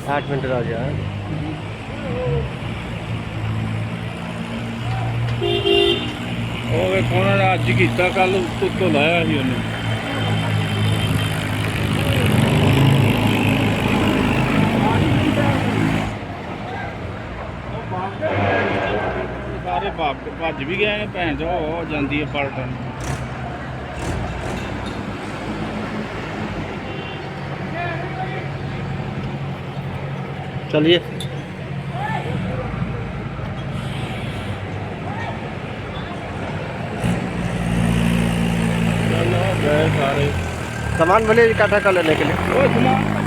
8 minute रह गया है। ਉਹ ਵੇਖ ਉਹਨਾਂ ਨੇ ਅੱਜ ਕੀਤਾ, ਕੱਲ ਉੱਤੋਂ ਲਾਇਆ ਸੀ ਉਹਨੇ। ਸਾਰੇ ਭੱਜ ਵੀ ਗਏ ਨੇ ਭੈਣ ਚੋ, ਹੋ ਜਾਂਦੀ ਹੈ ਪਲਟਣ। चलिए गए सारे सामान भले इकट्ठा कर लेने के लिए। सामान